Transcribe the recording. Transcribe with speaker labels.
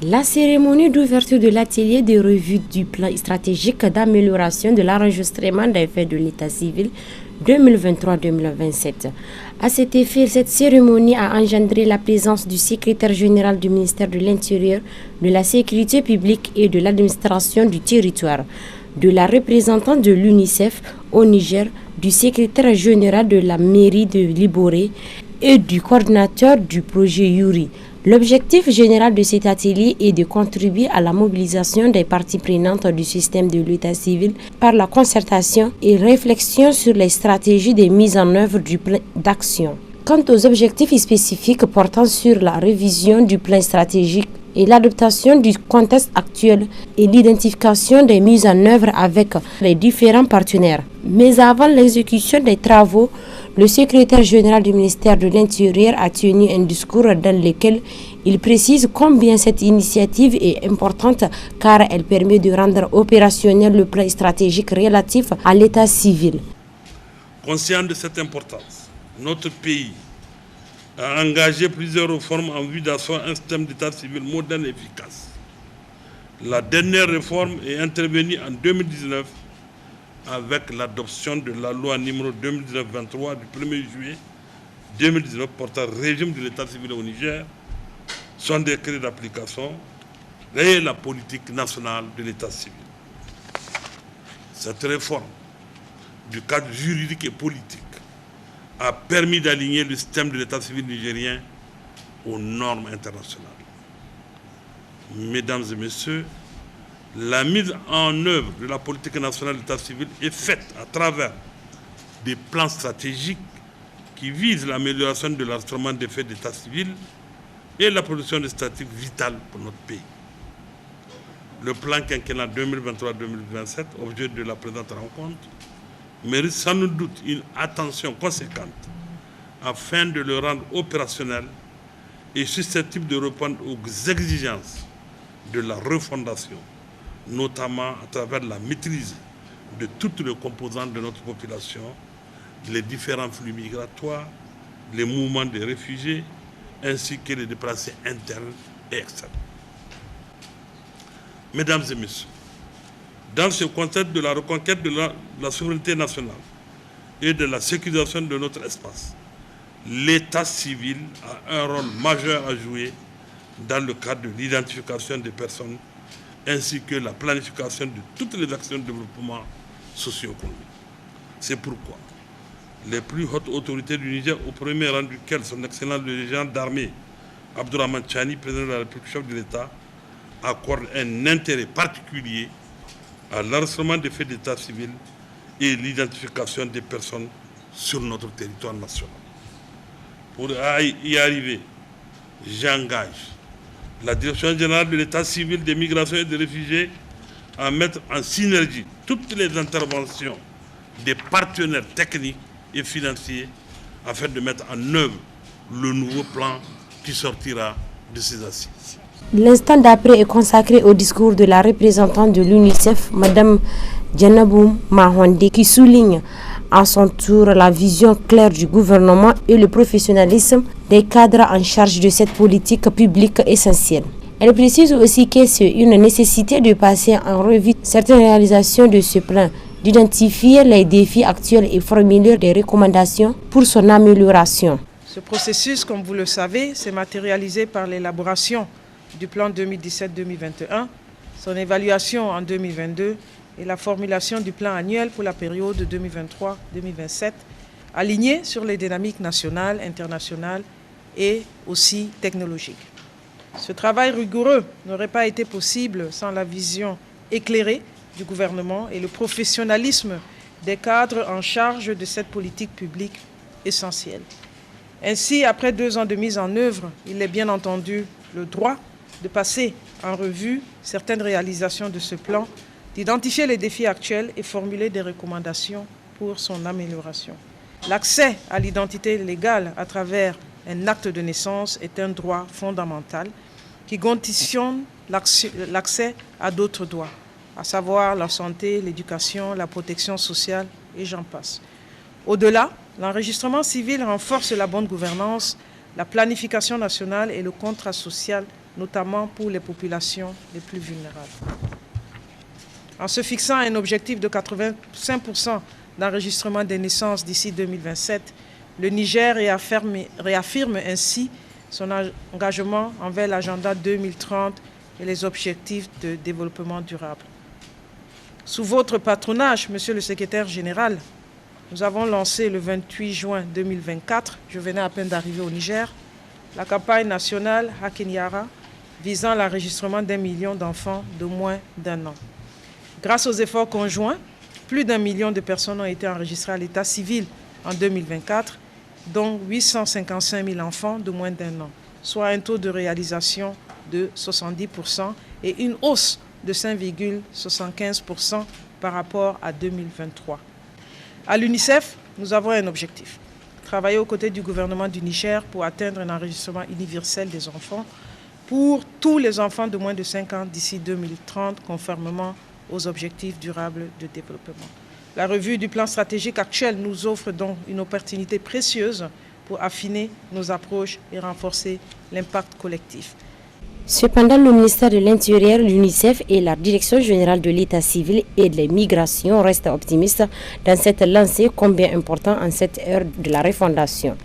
Speaker 1: La cérémonie d'ouverture de l'atelier de revue du plan stratégique d'amélioration de l'enregistrement des faits de l'état civil 2023-2027. À cet effet, cette cérémonie a engendré la présence du secrétaire général du ministère de l'Intérieur, de la Sécurité publique et de l'administration du territoire, de la représentante de l'UNICEF au Niger, du secrétaire général de la mairie de Liboré et du coordinateur du projet Yuri. L'objectif général de cet atelier est de contribuer à la mobilisation des parties prenantes du système de l'état civil par la concertation et réflexion sur les stratégies de mise en œuvre du plan d'action. Quant aux objectifs spécifiques portant sur la révision du plan stratégique et l'adaptation du contexte actuel et l'identification des mises en œuvre avec les différents partenaires. Mais avant l'exécution des travaux, le secrétaire général du ministère de l'Intérieur a tenu un discours dans lequel il précise combien cette initiative est importante car elle permet de rendre opérationnel le plan stratégique relatif à l'état civil.
Speaker 2: Conscient de cette importance, notre pays a engagé plusieurs réformes en vue d'asseoir un système d'état civil moderne et efficace. La dernière réforme est intervenue en 2019 avec l'adoption de la loi numéro 2019-23 du 1er juillet 2019 portant régime de l'état civil au Niger, son décret d'application et la politique nationale de l'état civil. Cette réforme du cadre juridique et politique a permis d'aligner le système de l'état civil nigérien aux normes internationales. Mesdames et messieurs, la mise en œuvre de la politique nationale de l'état civil est faite à travers des plans stratégiques qui visent l'amélioration de l'enregistrement des faits d'état civil et la production de statistiques vitales pour notre pays. Le plan quinquennal 2023-2027, objet de la présente rencontre, mérite sans doute une attention conséquente afin de le rendre opérationnel et susceptible de répondre aux exigences de la refondation, notamment à travers la maîtrise de toutes les composantes de notre population, les différents flux migratoires, les mouvements des réfugiés, ainsi que les déplacés internes et externes. Mesdames et messieurs, dans ce contexte de la reconquête de la souveraineté nationale et de la sécurisation de notre espace, l'état civil a un rôle majeur à jouer dans le cadre de l'identification des personnes ainsi que la planification de toutes les actions de développement socio-économique. C'est pourquoi les plus hautes autorités du Niger, au premier rang duquel son Excellence le général d'armée Abdourahmane Tchani, président de la République, chef de l'État, accordent un intérêt particulier à l'enregistrement des faits d'état civil et l'identification des personnes sur notre territoire national. Pour y arriver, j'engage la Direction générale de l'état civil, des migrations et des réfugiés à mettre en synergie toutes les interventions des partenaires techniques et financiers afin de mettre en œuvre le nouveau plan qui sortira de ces assises.
Speaker 1: L'instant d'après est consacré au discours de la représentante de l'UNICEF, Mme Djanabou Mahonde, qui souligne à son tour la vision claire du gouvernement et le professionnalisme des cadres en charge de cette politique publique essentielle. Elle précise aussi que c'est une nécessité de passer en revue certaines réalisations de ce plan, d'identifier les défis actuels et formuler des recommandations pour son amélioration.
Speaker 3: Ce processus, comme vous le savez, s'est matérialisé par l'élaboration du plan 2017-2021, son évaluation en 2022 et la formulation du plan annuel pour la période 2023-2027, aligné sur les dynamiques nationales, internationales et aussi technologiques. Ce travail rigoureux n'aurait pas été possible sans la vision éclairée du gouvernement et le professionnalisme des cadres en charge de cette politique publique essentielle. Ainsi, après 2 ans de mise en œuvre, il est bien entendu le droit de passer en revue certaines réalisations de ce plan, d'identifier les défis actuels et formuler des recommandations pour son amélioration. L'accès à l'identité légale à travers un acte de naissance est un droit fondamental qui conditionne l'accès à d'autres droits, à savoir la santé, l'éducation, la protection sociale et j'en passe. Au-delà, l'enregistrement civil renforce la bonne gouvernance, la planification nationale et le contrat social notamment pour les populations les plus vulnérables. En se fixant un objectif de 85% d'enregistrement des naissances d'ici 2027, le Niger réaffirme ainsi son engagement envers l'agenda 2030 et les objectifs de développement durable. Sous votre patronage, Monsieur le Secrétaire général, nous avons lancé le 28 juin 2024, je venais à peine d'arriver au Niger, la campagne nationale Hakenyara visant l'enregistrement d'1 million d'enfants de moins d'1 an. Grâce aux efforts conjoints, plus d'1 million de personnes ont été enregistrées à l'état civil en 2024, dont 855 000 enfants de moins d'1 an, soit un taux de réalisation de 70% et une hausse de 5,75% par rapport à 2023. À l'UNICEF, nous avons un objectif: travailler aux côtés du gouvernement du Niger pour atteindre un enregistrement universel des enfants pour tous les enfants de moins de 5 ans d'ici 2030, conformément aux objectifs durables de développement. La revue du plan stratégique actuel nous offre donc une opportunité précieuse pour affiner nos approches et renforcer l'impact collectif.
Speaker 1: Cependant, le ministère de l'Intérieur, l'UNICEF et la Direction générale de l'État civil et de l'immigration restent optimistes dans cette lancée combien importante en cette ère de la refondation.